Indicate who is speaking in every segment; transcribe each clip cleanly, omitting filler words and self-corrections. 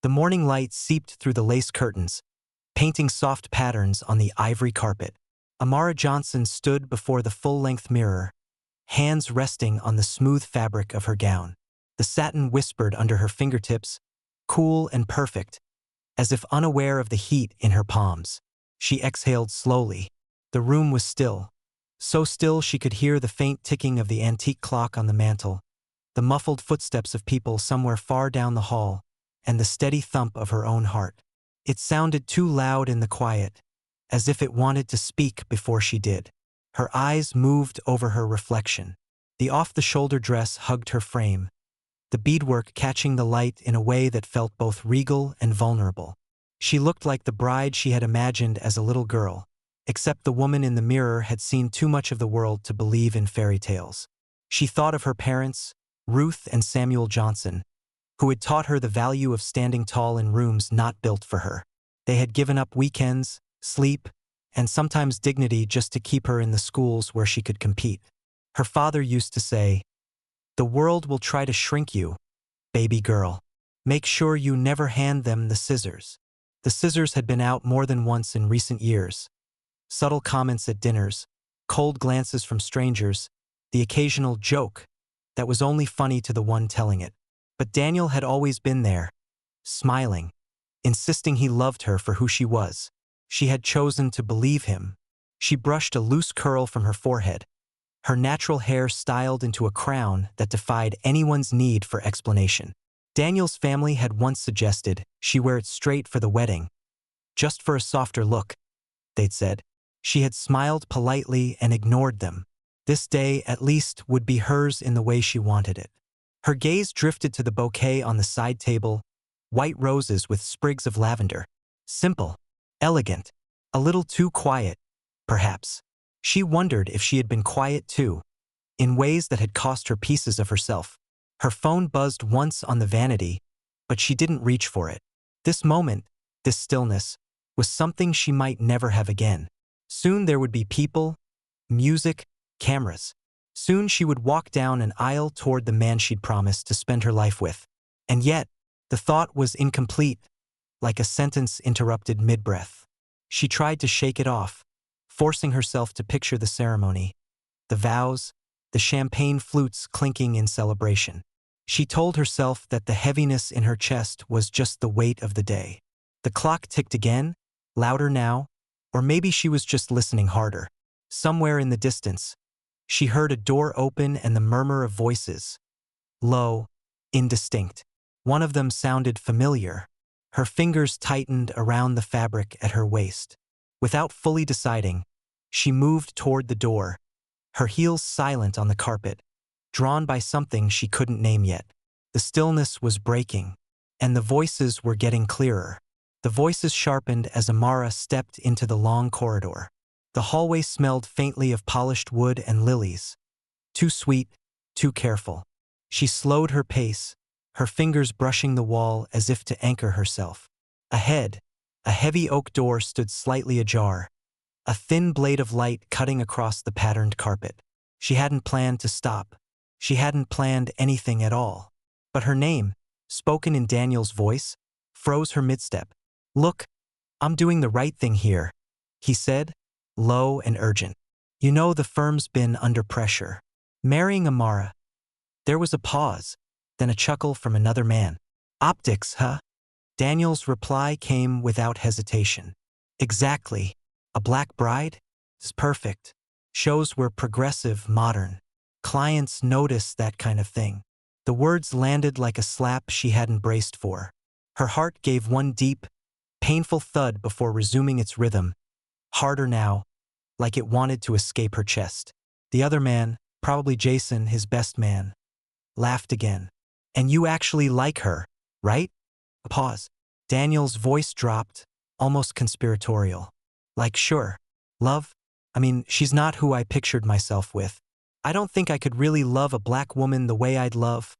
Speaker 1: The morning light seeped through the lace curtains, painting soft patterns on the ivory carpet. Amara Johnson stood before the full-length mirror, hands resting on the smooth fabric of her gown. The satin whispered under her fingertips, cool and perfect, as if unaware of the heat in her palms. She exhaled slowly. The room was still, so still she could hear the faint ticking of the antique clock on the mantel, the muffled footsteps of people somewhere far down the hall, and the steady thump of her own heart. It sounded too loud in the quiet, as if it wanted to speak before she did. Her eyes moved over her reflection. The off-the-shoulder dress hugged her frame, the beadwork catching the light in a way that felt both regal and vulnerable. She looked like the bride she had imagined as a little girl, except the woman in the mirror had seen too much of the world to believe in fairy tales. She thought of her parents, Ruth and Samuel Johnson, who had taught her the value of standing tall in rooms not built for her. They had given up weekends, sleep, and sometimes dignity just to keep her in the schools where she could compete. Her father used to say, "The world will try to shrink you, baby girl. Make sure you never hand them the scissors." The scissors had been out more than once in recent years. Subtle comments at dinners, cold glances from strangers, the occasional joke that was only funny to the one telling it. But Daniel had always been there, smiling, insisting he loved her for who she was. She had chosen to believe him. She brushed a loose curl from her forehead, her natural hair styled into a crown that defied anyone's need for explanation. Daniel's family had once suggested she wear it straight for the wedding, just for a softer look, they'd said. She had smiled politely and ignored them. This day, at least, would be hers in the way she wanted it. Her gaze drifted to the bouquet on the side table, white roses with sprigs of lavender. Simple, elegant, a little too quiet, perhaps. She wondered if she had been quiet too, in ways that had cost her pieces of herself. Her phone buzzed once on the vanity, but she didn't reach for it. This moment, this stillness, was something she might never have again. Soon there would be people, music, cameras. Soon she would walk down an aisle toward the man she'd promised to spend her life with. And yet, the thought was incomplete, like a sentence interrupted mid-breath. She tried to shake it off, forcing herself to picture the ceremony, the vows, the champagne flutes clinking in celebration. She told herself that the heaviness in her chest was just the weight of the day. The clock ticked again, louder now, or maybe she was just listening harder. Somewhere in the distance, she heard a door open and the murmur of voices. Low, indistinct. One of them sounded familiar. Her fingers tightened around the fabric at her waist. Without fully deciding, she moved toward the door, her heels silent on the carpet, drawn by something she couldn't name yet. The stillness was breaking, and the voices were getting clearer. The voices sharpened as Amara stepped into the long corridor. The hallway smelled faintly of polished wood and lilies. Too sweet, too careful. She slowed her pace, her fingers brushing the wall as if to anchor herself. Ahead, a heavy oak door stood slightly ajar, a thin blade of light cutting across the patterned carpet. She hadn't planned to stop. She hadn't planned anything at all. But her name, spoken in Daniel's voice, froze her midstep. "Look, I'm doing the right thing here," he said, low and urgent. "You know the firm's been under pressure. Marrying Amara." There was a pause, then a chuckle from another man. "Optics, huh?" Daniel's reply came without hesitation. "Exactly. A black bride? Is perfect. Shows we're progressive, modern. Clients notice that kind of thing." The words landed like a slap she hadn't braced for. Her heart gave one deep, painful thud before resuming its rhythm, harder now, like it wanted to escape her chest. The other man, probably Jason, his best man, laughed again. "And you actually like her, right?" A pause. Daniel's voice dropped, almost conspiratorial. "Like, sure. Love? I mean, she's not who I pictured myself with. I don't think I could really love a black woman the way I'd love."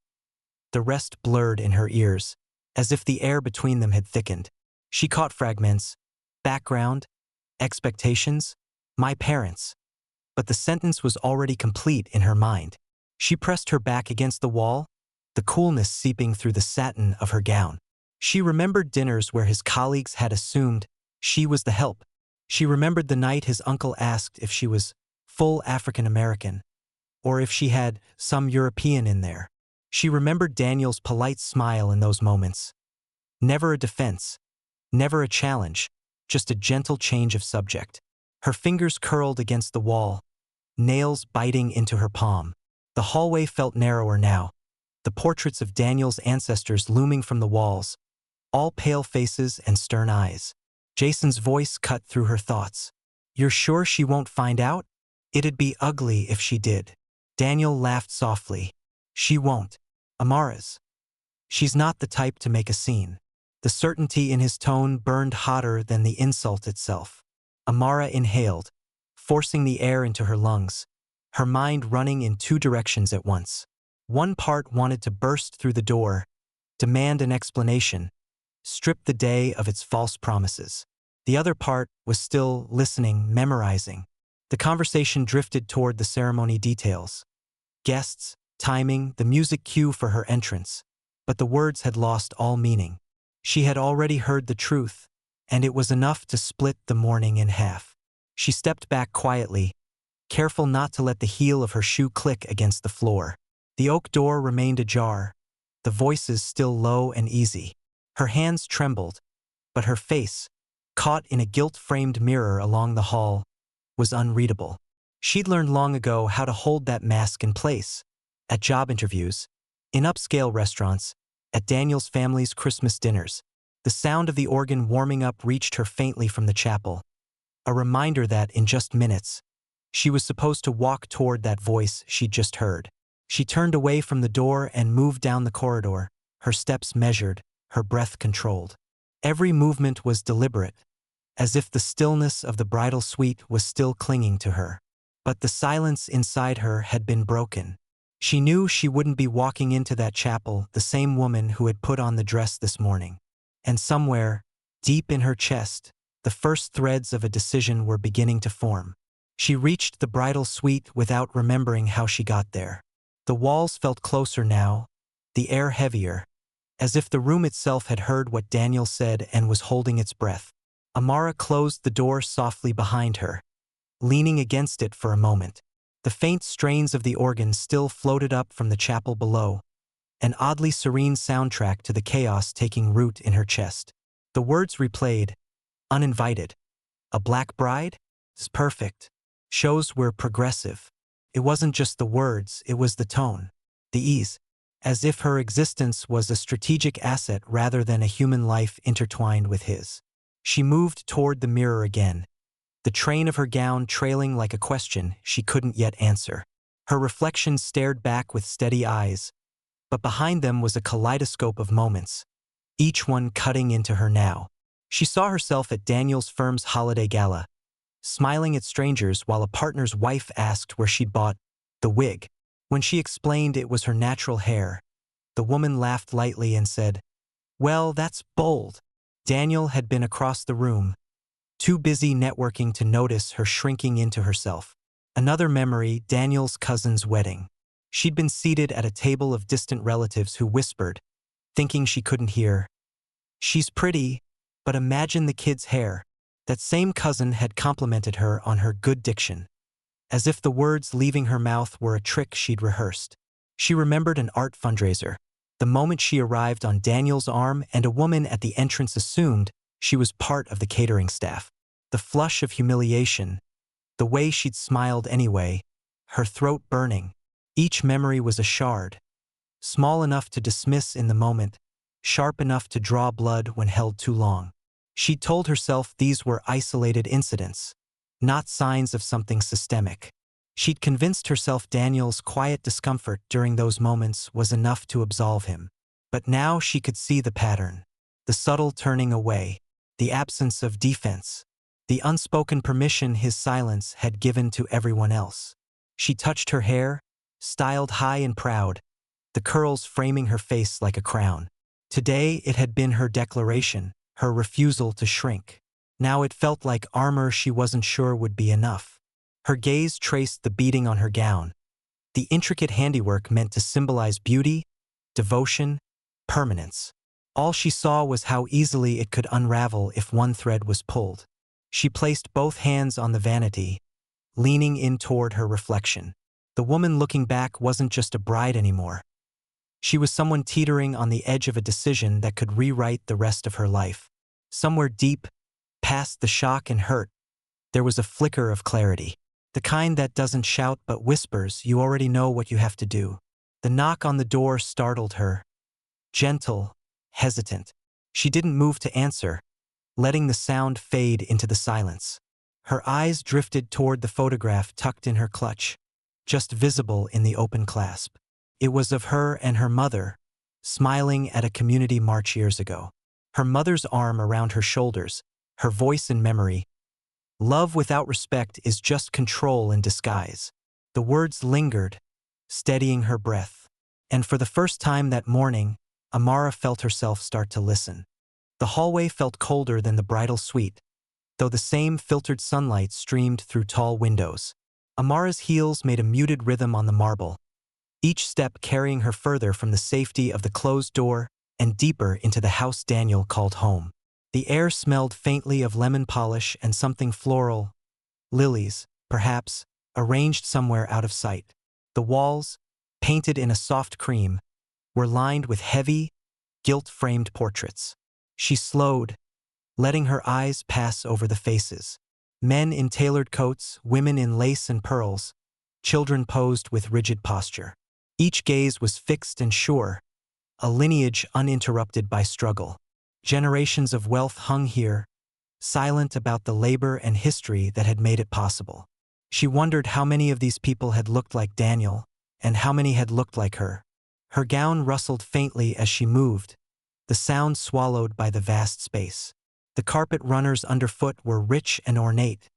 Speaker 1: The rest blurred in her ears, as if the air between them had thickened. She caught fragments. Background, expectations, my parents. But the sentence was already complete in her mind. She pressed her back against the wall, the coolness seeping through the satin of her gown. She remembered dinners where his colleagues had assumed she was the help. She remembered the night his uncle asked if she was full African American, or if she had some European in there. She remembered Daniel's polite smile in those moments. Never a defense, never a challenge, just a gentle change of subject. Her fingers curled against the wall, nails biting into her palm. The hallway felt narrower now, the portraits of Daniel's ancestors looming from the walls, all pale faces and stern eyes. Jason's voice cut through her thoughts. "You're sure she won't find out? It'd be ugly if she did." Daniel laughed softly. "She won't. Amara's. She's not the type to make a scene." The certainty in his tone burned hotter than the insult itself. Amara inhaled, forcing the air into her lungs, her mind running in two directions at once. One part wanted to burst through the door, demand an explanation, strip the day of its false promises. The other part was still listening, memorizing. The conversation drifted toward the ceremony details. Guests, timing, the music cue for her entrance. But the words had lost all meaning. She had already heard the truth, and it was enough to split the morning in half. She stepped back quietly, careful not to let the heel of her shoe click against the floor. The oak door remained ajar, the voices still low and easy. Her hands trembled, but her face, caught in a gilt-framed mirror along the hall, was unreadable. She'd learned long ago how to hold that mask in place. At job interviews, in upscale restaurants, at Daniel's family's Christmas dinners, the sound of the organ warming up reached her faintly from the chapel, a reminder that, in just minutes, she was supposed to walk toward that voice she'd just heard. She turned away from the door and moved down the corridor, her steps measured, her breath controlled. Every movement was deliberate, as if the stillness of the bridal suite was still clinging to her. But the silence inside her had been broken. She knew she wouldn't be walking into that chapel the same woman who had put on the dress this morning. And somewhere, deep in her chest, the first threads of a decision were beginning to form. She reached the bridal suite without remembering how she got there. The walls felt closer now, the air heavier, as if the room itself had heard what Daniel said and was holding its breath. Amara closed the door softly behind her, leaning against it for a moment. The faint strains of the organ still floated up from the chapel below, an oddly serene soundtrack to the chaos taking root in her chest. The words replayed, uninvited. "A black bride? It's perfect. Shows we're progressive." It wasn't just the words, it was the tone, the ease, as if her existence was a strategic asset rather than a human life intertwined with his. She moved toward the mirror again, the train of her gown trailing like a question she couldn't yet answer. Her reflection stared back with steady eyes, but behind them was a kaleidoscope of moments, each one cutting into her now. She saw herself at Daniel's firm's holiday gala, smiling at strangers while a partner's wife asked where she'd bought the wig. When she explained it was her natural hair, the woman laughed lightly and said, "Well, that's bold." Daniel had been across the room, too busy networking to notice her shrinking into herself. Another memory, Daniel's cousin's wedding. She'd been seated at a table of distant relatives who whispered, thinking she couldn't hear, "She's pretty, but imagine the kid's hair." That same cousin had complimented her on her good diction, as if the words leaving her mouth were a trick she'd rehearsed. She remembered an art fundraiser, the moment she arrived on Daniel's arm and a woman at the entrance assumed she was part of the catering staff. The flush of humiliation, the way she'd smiled anyway, her throat burning. Each memory was a shard, small enough to dismiss in the moment, sharp enough to draw blood when held too long. She'd told herself these were isolated incidents, not signs of something systemic. She'd convinced herself Daniel's quiet discomfort during those moments was enough to absolve him. But now she could see the pattern, the subtle turning away, the absence of defense, the unspoken permission his silence had given to everyone else. She touched her hair, styled high and proud, the curls framing her face like a crown. Today it had been her declaration, her refusal to shrink. Now it felt like armor she wasn't sure would be enough. Her gaze traced the beading on her gown, the intricate handiwork meant to symbolize beauty, devotion, permanence. All she saw was how easily it could unravel if one thread was pulled. She placed both hands on the vanity, leaning in toward her reflection. The woman looking back wasn't just a bride anymore. She was someone teetering on the edge of a decision that could rewrite the rest of her life. Somewhere deep, past the shock and hurt, there was a flicker of clarity. The kind that doesn't shout but whispers, "You already know what you have to do." The knock on the door startled her. Gentle, hesitant. She didn't move to answer, letting the sound fade into the silence. Her eyes drifted toward the photograph tucked in her clutch, just visible in the open clasp. It was of her and her mother, smiling at a community march years ago. Her mother's arm around her shoulders, her voice in memory. "Love without respect is just control in disguise." The words lingered, steadying her breath. And for the first time that morning, Amara felt herself start to listen. The hallway felt colder than the bridal suite, though the same filtered sunlight streamed through tall windows. Amara's heels made a muted rhythm on the marble, each step carrying her further from the safety of the closed door and deeper into the house Daniel called home. The air smelled faintly of lemon polish and something floral, lilies, perhaps, arranged somewhere out of sight. The walls, painted in a soft cream, were lined with heavy, gilt-framed portraits. She slowed, letting her eyes pass over the faces. Men in tailored coats, women in lace and pearls, children posed with rigid posture. Each gaze was fixed and sure, a lineage uninterrupted by struggle. Generations of wealth hung here, silent about the labor and history that had made it possible. She wondered how many of these people had looked like Daniel, and how many had looked like her. Her gown rustled faintly as she moved, the sound swallowed by the vast space. The carpet runners underfoot were rich and ornate,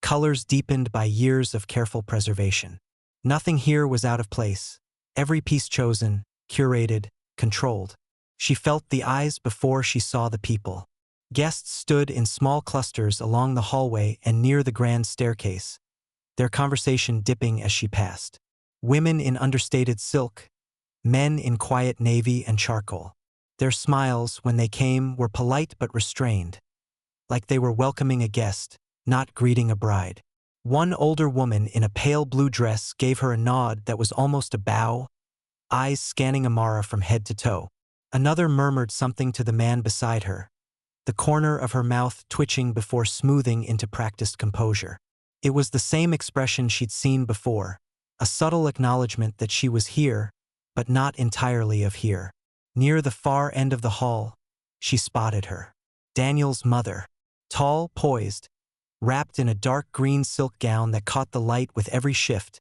Speaker 1: colors deepened by years of careful preservation. Nothing here was out of place, every piece chosen, curated, controlled. She felt the eyes before she saw the people. Guests stood in small clusters along the hallway and near the grand staircase, their conversation dipping as she passed. Women in understated silk, men in quiet navy and charcoal. Their smiles, when they came, were polite but restrained, like they were welcoming a guest, not greeting a bride. One older woman in a pale blue dress gave her a nod that was almost a bow, eyes scanning Amara from head to toe. Another murmured something to the man beside her, the corner of her mouth twitching before smoothing into practiced composure. It was the same expression she'd seen before, a subtle acknowledgement that she was here, but not entirely of here. Near the far end of the hall, she spotted her. Daniel's mother, tall, poised, wrapped in a dark green silk gown that caught the light with every shift.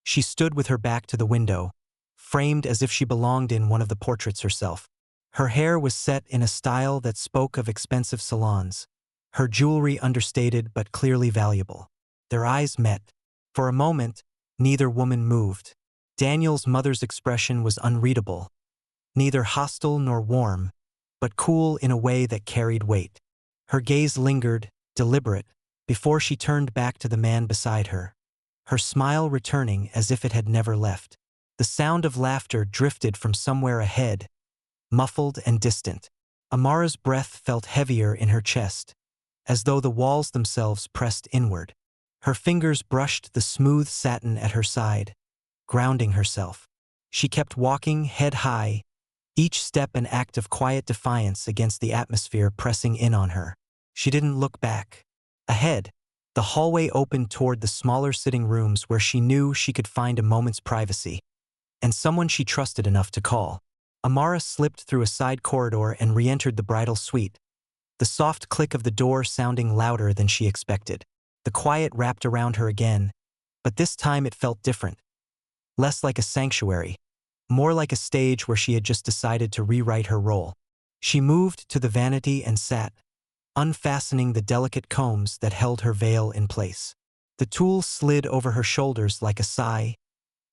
Speaker 1: She stood with her back to the window, framed as if she belonged in one of the portraits herself. Her hair was set in a style that spoke of expensive salons, her jewelry understated but clearly valuable. Their eyes met. For a moment, neither woman moved. Daniel's mother's expression was unreadable, neither hostile nor warm, but cool in a way that carried weight. Her gaze lingered, deliberate, before she turned back to the man beside her, her smile returning as if it had never left. The sound of laughter drifted from somewhere ahead, muffled and distant. Amara's breath felt heavier in her chest, as though the walls themselves pressed inward. Her fingers brushed the smooth satin at her side, grounding herself. She kept walking head high, each step an act of quiet defiance against the atmosphere pressing in on her. She didn't look back. Ahead, the hallway opened toward the smaller sitting rooms where she knew she could find a moment's privacy, and someone she trusted enough to call. Amara slipped through a side corridor and re-entered the bridal suite, the soft click of the door sounding louder than she expected. The quiet wrapped around her again, but this time it felt different. Less like a sanctuary, more like a stage where she had just decided to rewrite her role. She moved to the vanity and sat, unfastening the delicate combs that held her veil in place. The tulle slid over her shoulders like a sigh,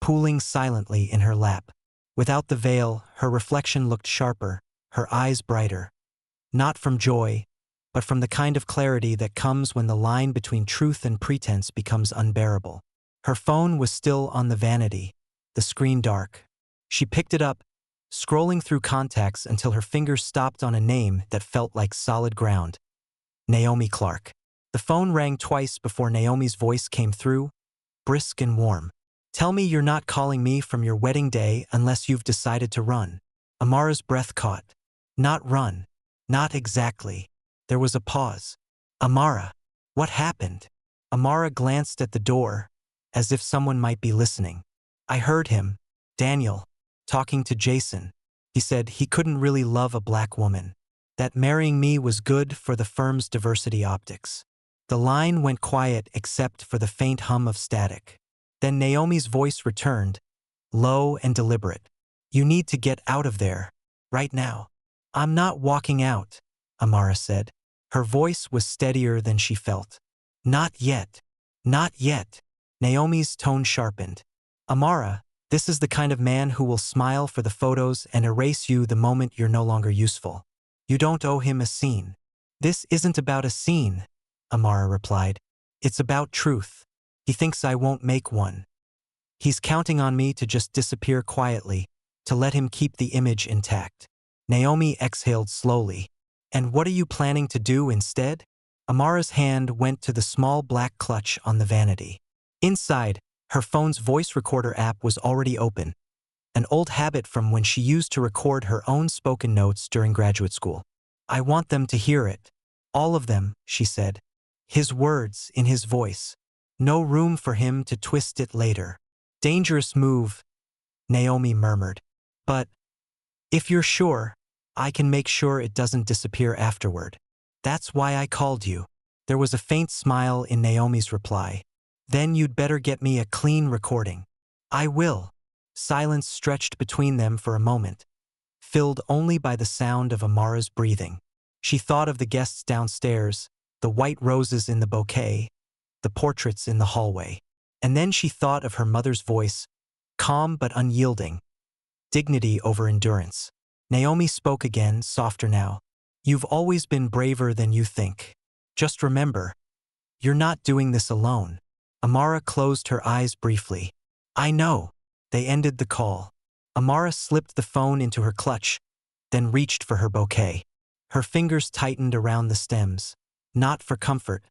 Speaker 1: pooling silently in her lap. Without the veil, her reflection looked sharper, her eyes brighter. Not from joy, but from the kind of clarity that comes when the line between truth and pretense becomes unbearable. Her phone was still on the vanity, the screen dark. She picked it up, scrolling through contacts until her fingers stopped on a name that felt like solid ground. Naomi Clark. The phone rang twice before Naomi's voice came through, brisk and warm. "Tell me you're not calling me from your wedding day unless you've decided to run." Amara's breath caught. "Not run. Not exactly." There was a pause. "Amara, what happened?" Amara glanced at the door, as if someone might be listening. "I heard him, Daniel, talking to Jason. He said he couldn't really love a black woman. That marrying me was good for the firm's diversity optics." The line went quiet except for the faint hum of static. Then Naomi's voice returned, low and deliberate. "You need to get out of there, right now." "I'm not walking out," Amara said. Her voice was steadier than she felt. "Not yet. Not yet." Naomi's tone sharpened. "Amara, this is the kind of man who will smile for the photos and erase you the moment you're no longer useful. You don't owe him a scene." "This isn't about a scene," Amara replied. "It's about truth. He thinks I won't make one. He's counting on me to just disappear quietly, to let him keep the image intact." Naomi exhaled slowly. "And what are you planning to do instead?" Amara's hand went to the small black clutch on the vanity. Inside, her phone's voice recorder app was already open, an old habit from when she used to record her own spoken notes during graduate school. "I want them to hear it. All of them," she said. "His words in his voice. No room for him to twist it later." "Dangerous move," Naomi murmured. "But if you're sure, I can make sure it doesn't disappear afterward. That's why I called you." There was a faint smile in Naomi's reply. "Then you'd better get me a clean recording." "I will." Silence stretched between them for a moment, filled only by the sound of Amara's breathing. She thought of the guests downstairs, the white roses in the bouquet, the portraits in the hallway. And then she thought of her mother's voice, calm but unyielding, dignity over endurance. Naomi spoke again, softer now. "You've always been braver than you think. Just remember, you're not doing this alone." Amara closed her eyes briefly. "I know." They ended the call. Amara slipped the phone into her clutch, then reached for her bouquet. Her fingers tightened around the stems, not for comfort,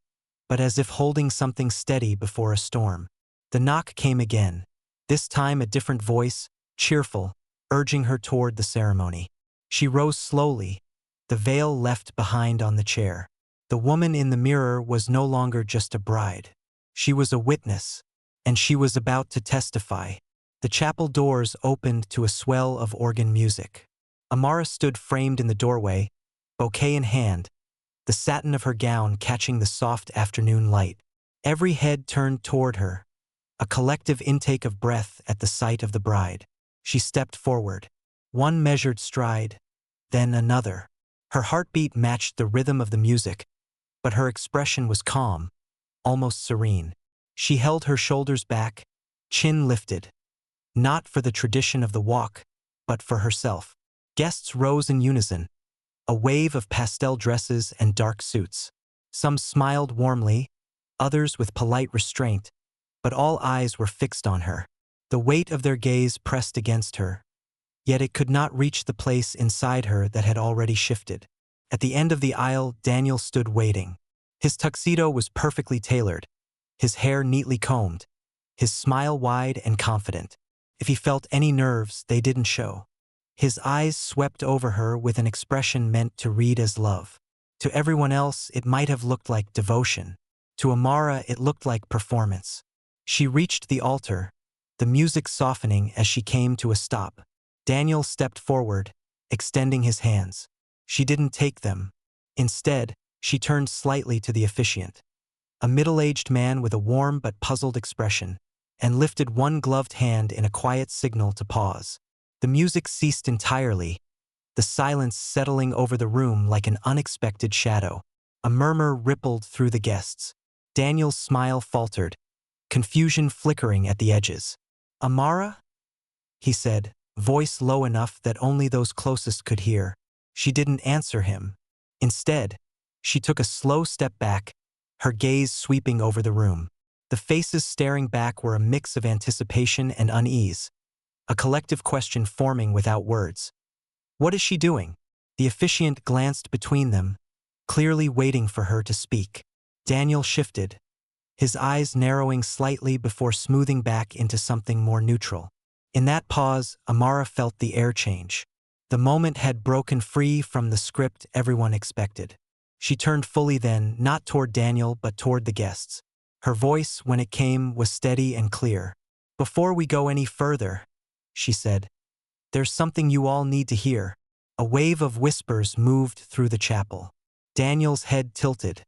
Speaker 1: but as if holding something steady before a storm. The knock came again, this time a different voice, cheerful, urging her toward the ceremony. She rose slowly, the veil left behind on the chair. The woman in the mirror was no longer just a bride. She was a witness, and she was about to testify. The chapel doors opened to a swell of organ music. Amara stood framed in the doorway, bouquet in hand, the satin of her gown catching the soft afternoon light. Every head turned toward her, a collective intake of breath at the sight of the bride. She stepped forward, one measured stride, then another. Her heartbeat matched the rhythm of the music, but her expression was calm, almost serene. She held her shoulders back, chin lifted, not for the tradition of the walk, but for herself. Guests rose in unison, a wave of pastel dresses and dark suits. Some smiled warmly, others with polite restraint, but all eyes were fixed on her. The weight of their gaze pressed against her, yet it could not reach the place inside her that had already shifted. At the end of the aisle, Daniel stood waiting. His tuxedo was perfectly tailored, his hair neatly combed, his smile wide and confident. If he felt any nerves, they didn't show. His eyes swept over her with an expression meant to read as love. To everyone else, it might have looked like devotion. To Amara, it looked like performance. She reached the altar, the music softening as she came to a stop. Daniel stepped forward, extending his hands. She didn't take them. Instead, she turned slightly to the officiant, a middle-aged man with a warm but puzzled expression, and lifted one gloved hand in a quiet signal to pause. The music ceased entirely, the silence settling over the room like an unexpected shadow. A murmur rippled through the guests. Daniel's smile faltered, confusion flickering at the edges. "Amara?" he said, voice low enough that only those closest could hear. She didn't answer him. Instead, she took a slow step back, her gaze sweeping over the room. The faces staring back were a mix of anticipation and unease, a collective question forming without words. What is she doing? The officiant glanced between them, clearly waiting for her to speak. Daniel shifted, his eyes narrowing slightly before smoothing back into something more neutral. In that pause, Amara felt the air change. The moment had broken free from the script everyone expected. She turned fully then, not toward Daniel but toward the guests. Her voice, when it came, was steady and clear. "Before we go any further," she said, "there's something you all need to hear." A wave of whispers moved through the chapel. Daniel's head tilted,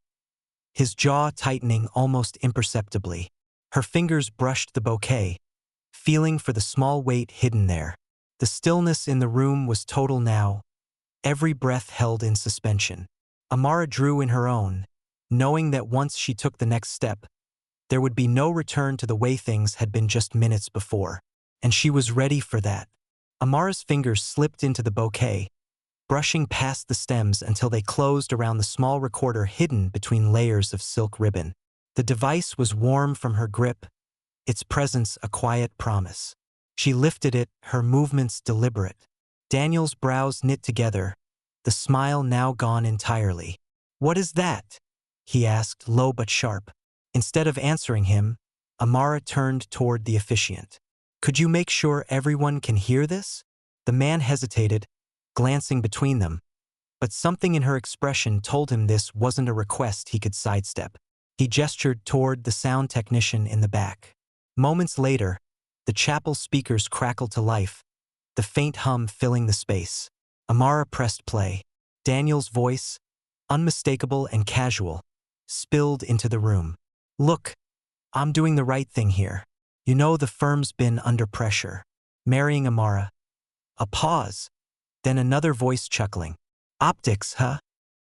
Speaker 1: his jaw tightening almost imperceptibly. Her fingers brushed the bouquet, feeling for the small weight hidden there. The stillness in the room was total now, every breath held in suspension. Amara drew in her own, knowing that once she took the next step, there would be no return to the way things had been just minutes before. And she was ready for that. Amara's fingers slipped into the bouquet, brushing past the stems until they closed around the small recorder hidden between layers of silk ribbon. The device was warm from her grip, its presence a quiet promise. She lifted it, her movements deliberate. Daniel's brows knit together, the smile now gone entirely. "What is that?" he asked, low but sharp. Instead of answering him, Amara turned toward the officiant. "Could you make sure everyone can hear this?" The man hesitated, glancing between them, but something in her expression told him this wasn't a request he could sidestep. He gestured toward the sound technician in the back. Moments later, the chapel speakers crackled to life, the faint hum filling the space. Amara pressed play. Daniel's voice, unmistakable and casual, spilled into the room. "Look, I'm doing the right thing here. You know the firm's been under pressure." Marrying Amara. A pause, then another voice chuckling. "Optics, huh?"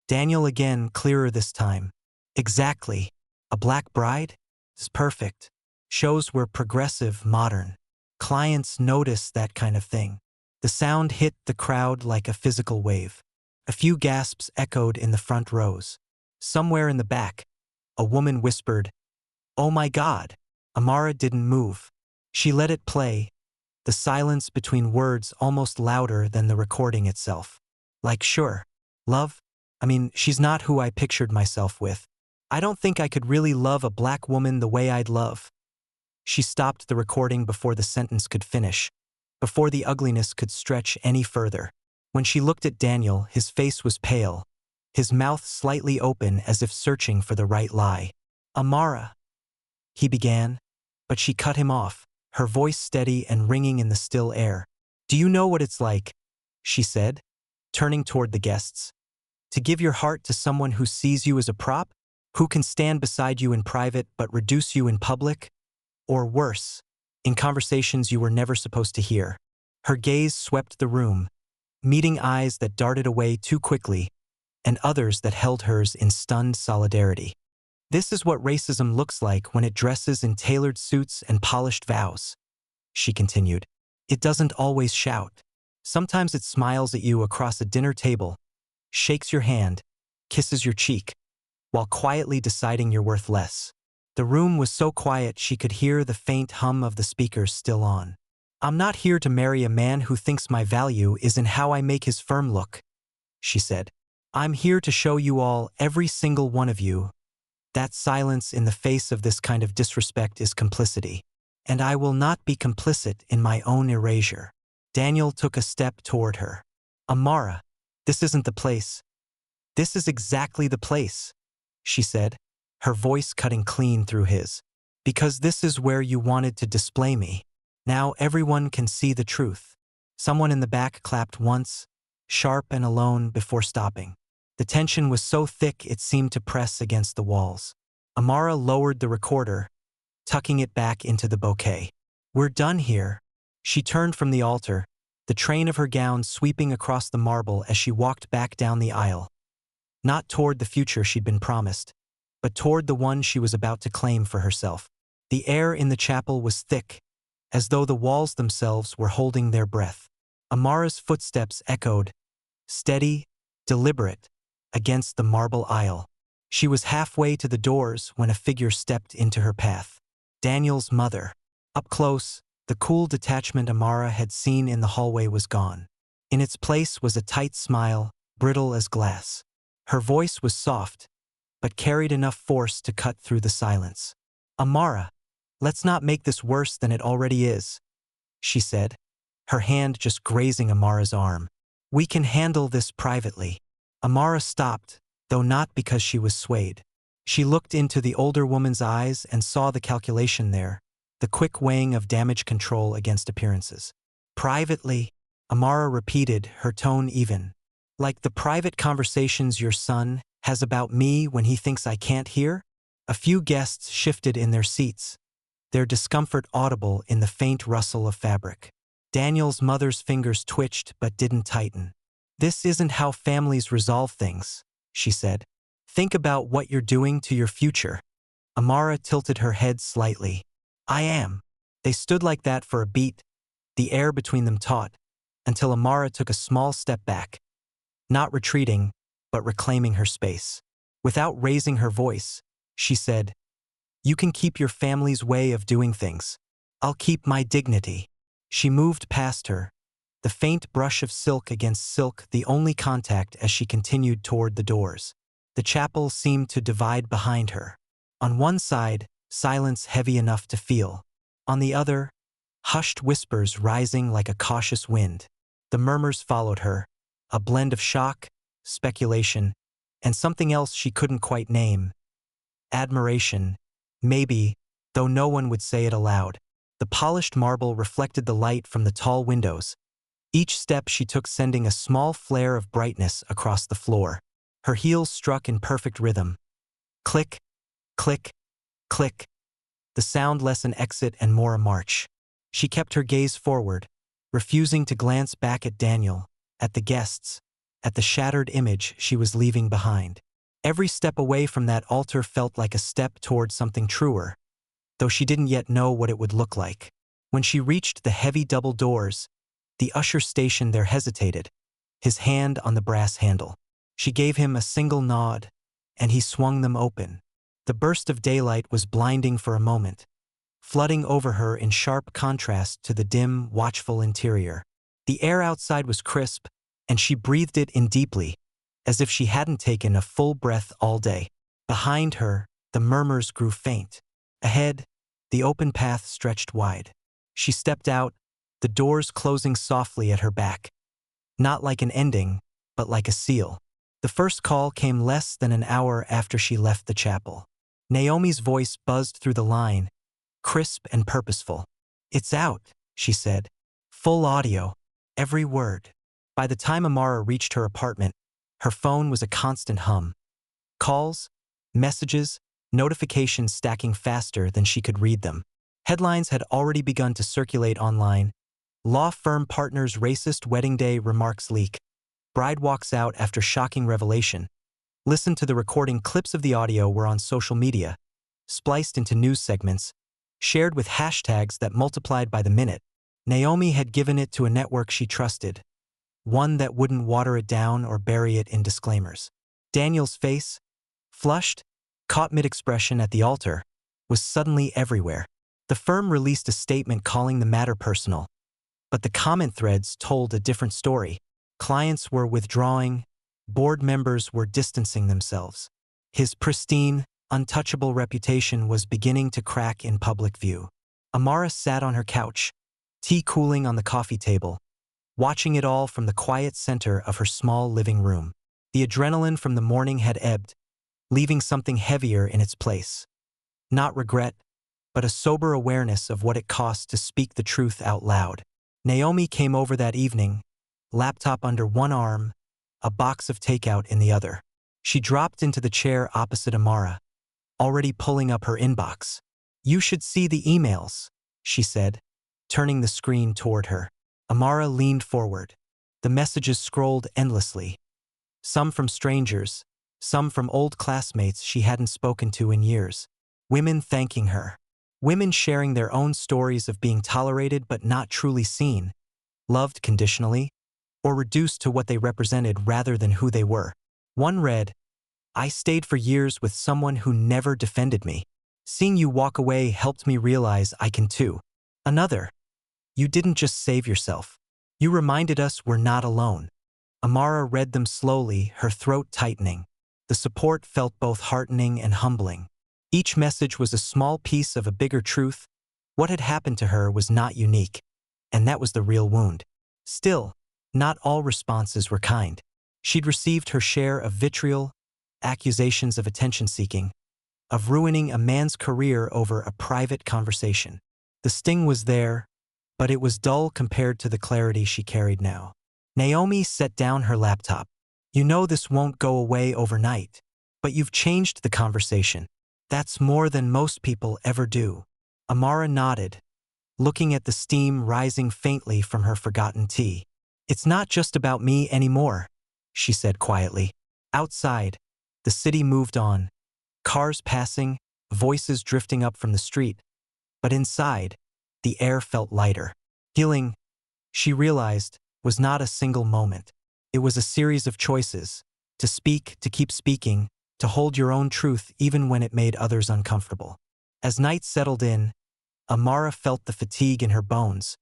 Speaker 1: Daniel again, clearer this time. "Exactly. A black bride? It's perfect. Shows we're progressive, modern. Clients notice that kind of thing." The sound hit the crowd like a physical wave. A few gasps echoed in the front rows. Somewhere in the back, a woman whispered, "Oh my God." Amara didn't move. She let it play, the silence between words almost louder than the recording itself. "Like, sure. Love? I mean, she's not who I pictured myself with. I don't think I could really love a black woman the way I'd love." She stopped the recording before the sentence could finish, before the ugliness could stretch any further. When she looked at Daniel, his face was pale, his mouth slightly open as if searching for the right lie. "Amara," he began, but she cut him off, her voice steady and ringing in the still air. "Do you know what it's like," she said, turning toward the guests, "to give your heart to someone who sees you as a prop, who can stand beside you in private but reduce you in public? Or worse, in conversations you were never supposed to hear." Her gaze swept the room, meeting eyes that darted away too quickly and others that held hers in stunned solidarity. "This is what racism looks like when it dresses in tailored suits and polished vows," she continued. "It doesn't always shout. Sometimes it smiles at you across a dinner table, shakes your hand, kisses your cheek, while quietly deciding you're worth less." The room was so quiet she could hear the faint hum of the speakers still on. "I'm not here to marry a man who thinks my value is in how I make his firm look," she said. "I'm here to show you all, every single one of you, that silence in the face of this kind of disrespect is complicity. And I will not be complicit in my own erasure." Daniel took a step toward her. "Amara, this isn't the place." "This is exactly the place," she said, her voice cutting clean through his. "Because this is where you wanted to display me. Now everyone can see the truth." Someone in the back clapped once, sharp and alone, before stopping. The tension was so thick it seemed to press against the walls. Amara lowered the recorder, tucking it back into the bouquet. "We're done here." She turned from the altar, the train of her gown sweeping across the marble as she walked back down the aisle. Not toward the future she'd been promised, but toward the one she was about to claim for herself. The air in the chapel was thick, as though the walls themselves were holding their breath. Amara's footsteps echoed, steady, deliberate, against the marble aisle. She was halfway to the doors when a figure stepped into her path. Daniel's mother. Up close, The cool detachment Amara had seen in the hallway was gone. In its place was a tight smile, brittle as glass. Her voice was soft, but carried enough force to cut through the silence. "Amara, let's not make this worse than it already is," she said, her hand just grazing Amara's arm. "We can handle this privately." Amara stopped, though not because she was swayed. She looked into the older woman's eyes and saw the calculation there, the quick weighing of damage control against appearances. "Privately," Amara repeated, her tone even. "Like the private conversations your son has about me when he thinks I can't hear?" A few guests shifted in their seats, their discomfort audible in the faint rustle of fabric. Daniel's mother's fingers twitched but didn't tighten. "This isn't how families resolve things," she said. "Think about what you're doing to your future." Amara tilted her head slightly. "I am." They stood like that for a beat, the air between them taut, until Amara took a small step back, not retreating, but reclaiming her space. Without raising her voice, she said, "You can keep your family's way of doing things. I'll keep my dignity." She moved past her, the faint brush of silk against silk the only contact as she continued toward the doors. The chapel seemed to divide behind her. On one side, silence heavy enough to feel. On the other, hushed whispers rising like a cautious wind. The murmurs followed her, a blend of shock, speculation, and something else she couldn't quite name. Admiration, maybe, though no one would say it aloud. The polished marble reflected the light from the tall windows, each step she took sending a small flare of brightness across the floor. Her heels struck in perfect rhythm. Click, click, click. The sound less an exit and more a march. She kept her gaze forward, refusing to glance back at Daniel, at the guests, at the shattered image she was leaving behind. Every step away from that altar felt like a step toward something truer, though she didn't yet know what it would look like. When she reached the heavy double doors, the usher stationed there hesitated, his hand on the brass handle. She gave him a single nod, and he swung them open. The burst of daylight was blinding for a moment, flooding over her in sharp contrast to the dim, watchful interior. The air outside was crisp, and she breathed it in deeply, as if she hadn't taken a full breath all day. Behind her, the murmurs grew faint. Ahead, the open path stretched wide. She stepped out, the doors closing softly at her back. Not like an ending, but like a seal. The first call came less than an hour after she left the chapel. Naomi's voice buzzed through the line, crisp and purposeful. "It's out," she said. "Full audio. Every word." By the time Amara reached her apartment, her phone was a constant hum. Calls, messages, notifications stacking faster than she could read them. Headlines had already begun to circulate online. Law firm partner's racist wedding day remarks leak. Bride walks out after shocking revelation. Listen to the recording. Clips of the audio were on social media, spliced into news segments, shared with hashtags that multiplied by the minute. Naomi had given it to a network she trusted, one that wouldn't water it down or bury it in disclaimers. Daniel's face, flushed, caught mid-expression at the altar, was suddenly everywhere. The firm released a statement calling the matter personal, but the comment threads told a different story. Clients were withdrawing, board members were distancing themselves. His pristine, untouchable reputation was beginning to crack in public view. Amara sat on her couch, tea cooling on the coffee table, watching it all from the quiet center of her small living room. The adrenaline from the morning had ebbed, leaving something heavier in its place. Not regret, but a sober awareness of what it cost to speak the truth out loud. Naomi came over that evening, laptop under one arm, a box of takeout in the other. She dropped into the chair opposite Amara, already pulling up her inbox. "You should see the emails," she said, turning the screen toward her. Amara leaned forward. The messages scrolled endlessly. Some from strangers, some from old classmates she hadn't spoken to in years. Women thanking her. Women sharing their own stories of being tolerated but not truly seen, loved conditionally, or reduced to what they represented rather than who they were. One read, "I stayed for years with someone who never defended me. Seeing you walk away helped me realize I can too." Another, You didn't just save yourself. You reminded us we're not alone. Amara read them slowly, her throat tightening. The support felt both heartening and humbling. Each message was a small piece of a bigger truth. What had happened to her was not unique, and that was the real wound. Still, not all responses were kind. She'd received her share of vitriol, accusations of attention-seeking, of ruining a man's career over a private conversation. The sting was there, but it was dull compared to the clarity she carried now. Naomi set down her laptop. You know this won't go away overnight, but you've changed the conversation. That's more than most people ever do. Amara nodded, looking at the steam rising faintly from her forgotten tea. It's not just about me anymore, she said quietly. Outside, the city moved on, cars passing, voices drifting up from the street. But inside, the air felt lighter. Healing, she realized, was not a single moment. It was a series of choices, to speak, to keep speaking, to hold your own truth even when it made others uncomfortable. As night settled in, Amara felt the fatigue in her bones,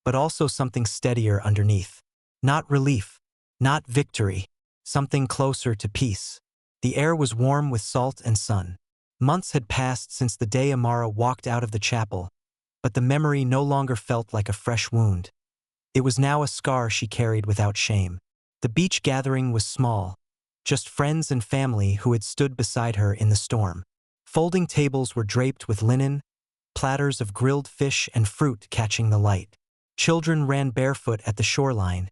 Speaker 1: but also something steadier underneath. Not relief, not victory, something closer to peace. The air was warm with salt and sun. Months had passed since the day Amara walked out of the chapel, but the memory no longer felt like a fresh wound. It was now a scar she carried without shame. The beach gathering was small, just friends and family who had stood beside her in the storm. Folding tables were draped with linen, platters of grilled fish and fruit catching the light. Children ran barefoot at the shoreline,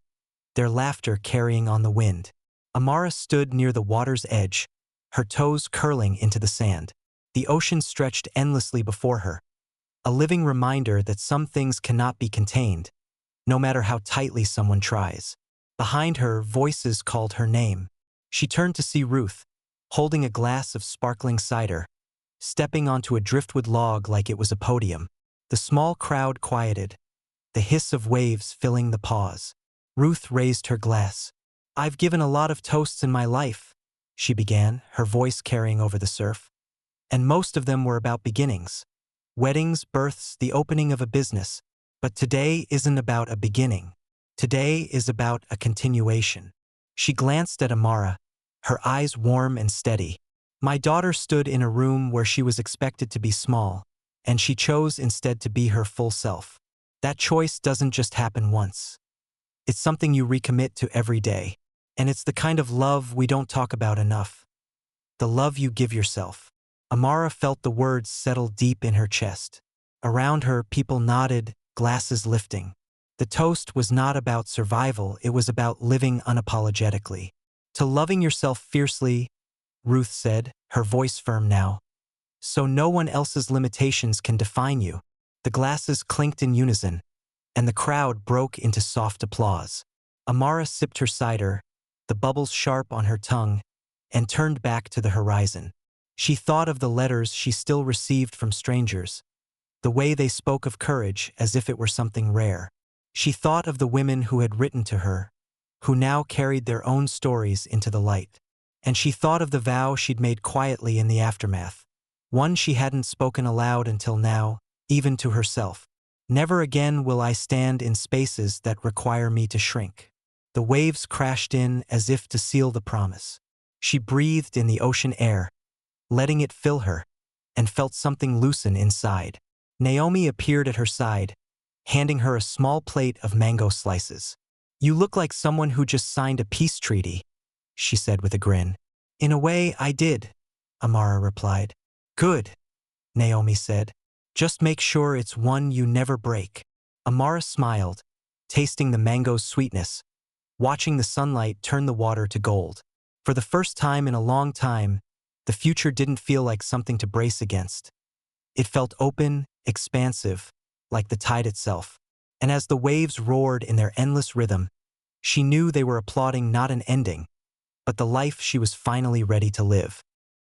Speaker 1: their laughter carrying on the wind. Amara stood near the water's edge, her toes curling into the sand. The ocean stretched endlessly before her, a living reminder that some things cannot be contained, no matter how tightly someone tries. Behind her, voices called her name. She turned to see Ruth, holding a glass of sparkling cider, stepping onto a driftwood log like it was a podium. The small crowd quieted, the hiss of waves filling the pause. Ruth raised her glass. I've given a lot of toasts in my life, she began, her voice carrying over the surf. And most of them were about beginnings. Weddings, births, the opening of a business. But today isn't about a beginning. Today is about a continuation. She glanced at Amara, her eyes warm and steady. My daughter stood in a room where she was expected to be small, and she chose instead to be her full self. That choice doesn't just happen once. It's something you recommit to every day. And it's the kind of love we don't talk about enough. The love you give yourself. Amara felt the words settle deep in her chest. Around her, people nodded, glasses lifting. The toast was not about survival, it was about living unapologetically. To loving yourself fiercely, Ruth said, her voice firm now. So no one else's limitations can define you. The glasses clinked in unison, and the crowd broke into soft applause. Amara sipped her cider, the bubbles sharp on her tongue, and turned back to the horizon. She thought of the letters she still received from strangers, the way they spoke of courage as if it were something rare. She thought of the women who had written to her, who now carried their own stories into the light. And she thought of the vow she'd made quietly in the aftermath, one she hadn't spoken aloud until now, even to herself. Never again will I stand in spaces that require me to shrink. The waves crashed in as if to seal the promise. She breathed in the ocean air, letting it fill her, and felt something loosen inside. Naomi appeared at her side, handing her a small plate of mango slices. You look like someone who just signed a peace treaty, she said with a grin. In a way, I did, Amara replied. Good, Naomi said. Just make sure it's one you never break. Amara smiled, tasting the mango's sweetness, watching the sunlight turn the water to gold. For the first time in a long time, the future didn't feel like something to brace against. It felt open, expansive, like the tide itself. And as the waves roared in their endless rhythm, she knew they were applauding not an ending, but the life she was finally ready to live.